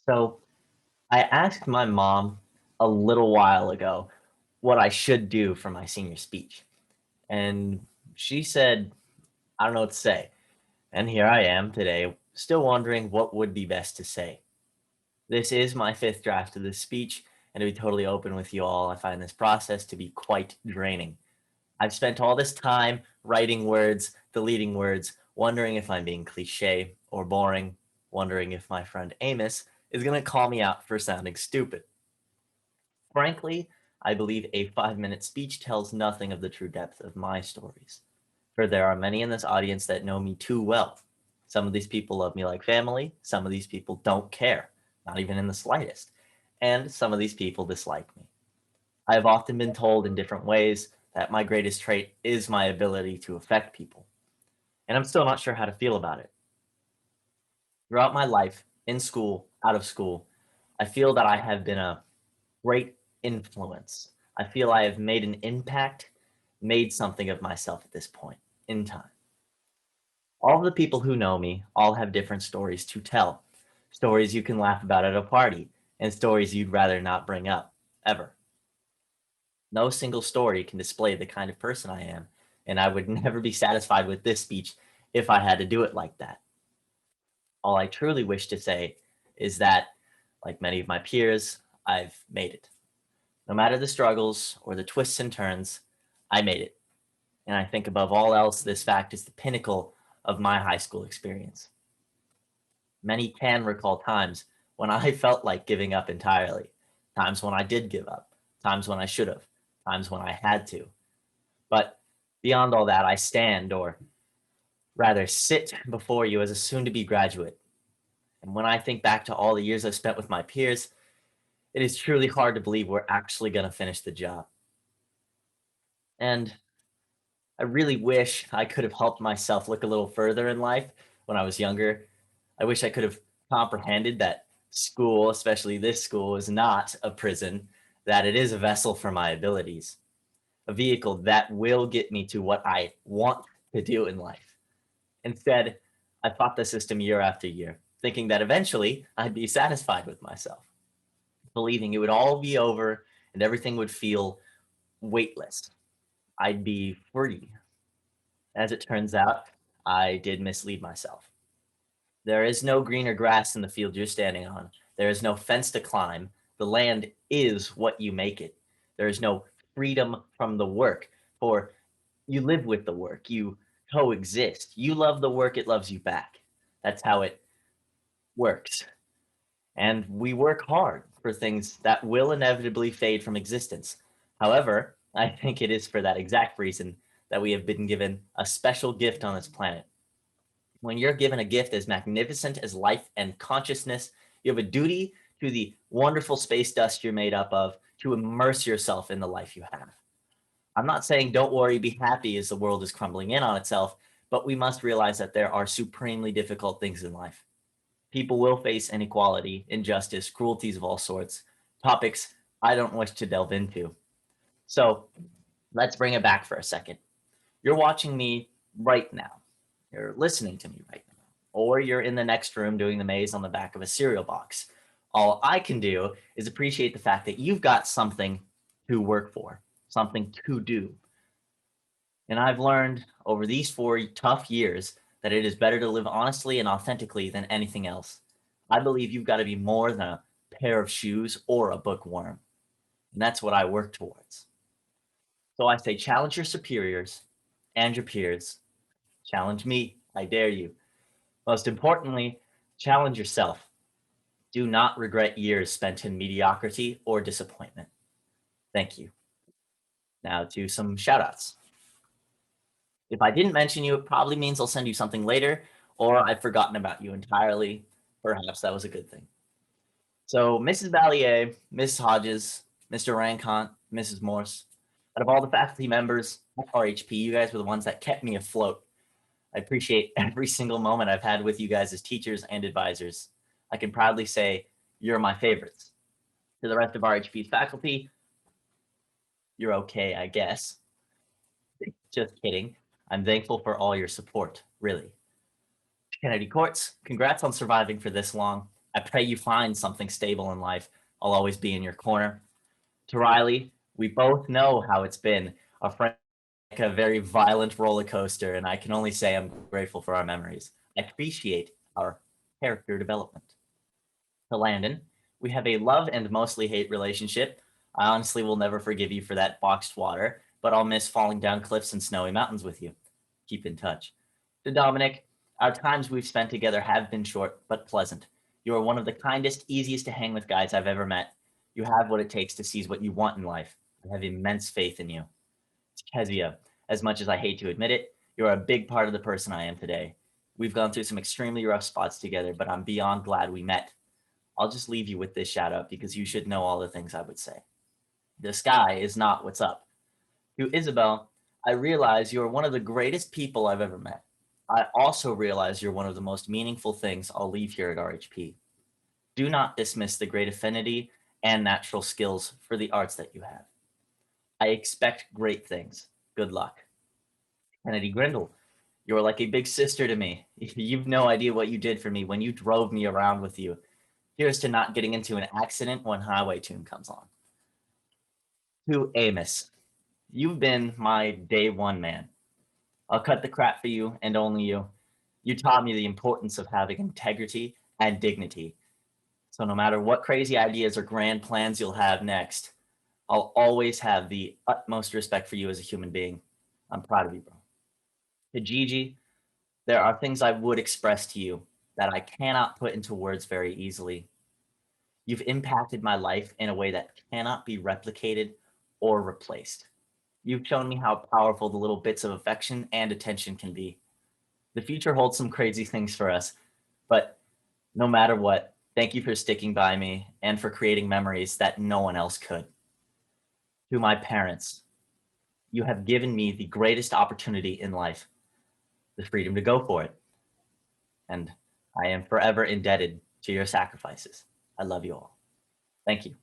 So I asked my mom a little while ago what I should do for my senior speech. And she said, I don't know what to say. And here I am today, still wondering what would be best to say. This is my fifth draft of this speech, and to be totally open with you all, I find this process to be quite draining. I've spent all this time writing words, deleting words, wondering if I'm being cliche or boring, wondering if my friend Amos is going to call me out for sounding stupid. Frankly, I believe a 5-minute speech tells nothing of the true depth of my stories. For there are many in this audience that know me too well. Some of these people love me like family, some of these people don't care, not even in the slightest, and some of these people dislike me. I have often been told in different ways that my greatest trait is my ability to affect people, and I'm still not sure how to feel about it. Throughout my life, in school, out of school, I feel that I have been a great influence. I feel I have made an impact, made something of myself at this point in time. All of the people who know me all have different stories to tell. Stories you can laugh about at a party, and stories you'd rather not bring up, ever. No single story can display the kind of person I am, and I would never be satisfied with this speech if I had to do it like that. All I truly wish to say is that, like many of my peers, I've made it. No matter the struggles or the twists and turns, I made it. And I think above all else, this fact is the pinnacle of my high school experience. Many can recall times when I felt like giving up entirely, times when I did give up, times when I should have, times when I had to. But beyond all that, I stand, or rather sit before you as a soon to be graduate. And when I think back to all the years I've spent with my peers, it is truly hard to believe we're actually going to finish the job. And I really wish I could have helped myself look a little further in life when I was younger. I wish I could have comprehended that school, especially this school, is not a prison, that it is a vessel for my abilities, a vehicle that will get me to what I want to do in life. Instead, I fought the system year after year, thinking that eventually I'd be satisfied with myself, believing it would all be over and everything would feel weightless. I'd be free. As it turns out, I did mislead myself. There is no greener grass in the field you're standing on. There is no fence to climb. The land is what you make it. There is no freedom from the work, for you live with the work. You coexist. You love the work, it loves you back. That's how it works. And we work hard for things that will inevitably fade from existence. However, I think it is for that exact reason that we have been given a special gift on this planet. When you're given a gift as magnificent as life and consciousness, you have a duty to the wonderful space dust you're made up of to immerse yourself in the life you have. I'm not saying don't worry, be happy as the world is crumbling in on itself, but we must realize that there are supremely difficult things in life. People will face inequality, injustice, cruelties of all sorts, topics I don't wish to delve into. So let's bring it back for a second. You're watching me right now. You're listening to me right now. Or you're in the next room doing the maze on the back of a cereal box. All I can do is appreciate the fact that you've got something to work for, something to do. And I've learned over these 4 tough years that it is better to live honestly and authentically than anything else. I believe you've got to be more than a pair of shoes or a bookworm. And that's what I work towards. So I say challenge your superiors and your peers. Challenge me. I dare you. Most importantly, challenge yourself. Do not regret years spent in mediocrity or disappointment. Thank you. Now to some shout outs. If I didn't mention you, it probably means I'll send you something later, or I've forgotten about you entirely. Perhaps that was a good thing. So, Mrs. Ballier, Mrs. Hodges, Mr. Rancont, Mrs. Morse, out of all the faculty members at RHP, you guys were the ones that kept me afloat. I appreciate every single moment I've had with you guys as teachers and advisors. I can proudly say you're my favorites. To the rest of RHP's faculty, you're okay, I guess. Just kidding. I'm thankful for all your support, really. Kennedy Courts, congrats on surviving for this long. I pray you find something stable in life. I'll always be in your corner. To Riley, we both know how it's been. Our friend like a very violent roller coaster, and I can only say I'm grateful for our memories. I appreciate our character development. To Landon, we have a love and mostly hate relationship. I honestly will never forgive you for that boxed water, but I'll miss falling down cliffs and snowy mountains with you. Keep in touch. To Dominic, our times we've spent together have been short but pleasant. You are one of the kindest, easiest to hang with guys I've ever met. You have what it takes to seize what you want in life. I have immense faith in you. To Kezia, as much as I hate to admit it, you're a big part of the person I am today. We've gone through some extremely rough spots together, but I'm beyond glad we met. I'll just leave you with this shout out because you should know all the things I would say. The sky is not what's up. To Isabel, I realize you're one of the greatest people I've ever met. I also realize you're one of the most meaningful things I'll leave here at RHP. Do not dismiss the great affinity and natural skills for the arts that you have. I expect great things. Good luck. Kennedy Grindle, you're like a big sister to me. You've no idea what you did for me when you drove me around with you. Here's to not getting into an accident when Highway Tune comes on. To Amos, you've been my day one man. I'll cut the crap for you and only you. You taught me the importance of having integrity and dignity. So no matter what crazy ideas or grand plans you'll have next, I'll always have the utmost respect for you as a human being. I'm proud of you, bro. To Gigi, there are things I would express to you that I cannot put into words very easily. You've impacted my life in a way that cannot be replicated or replaced. You've shown me how powerful the little bits of affection and attention can be. The future holds some crazy things for us, but no matter what, thank you for sticking by me and for creating memories that no one else could. To my parents, you have given me the greatest opportunity in life, the freedom to go for it. And I am forever indebted to your sacrifices. I love you all. Thank you.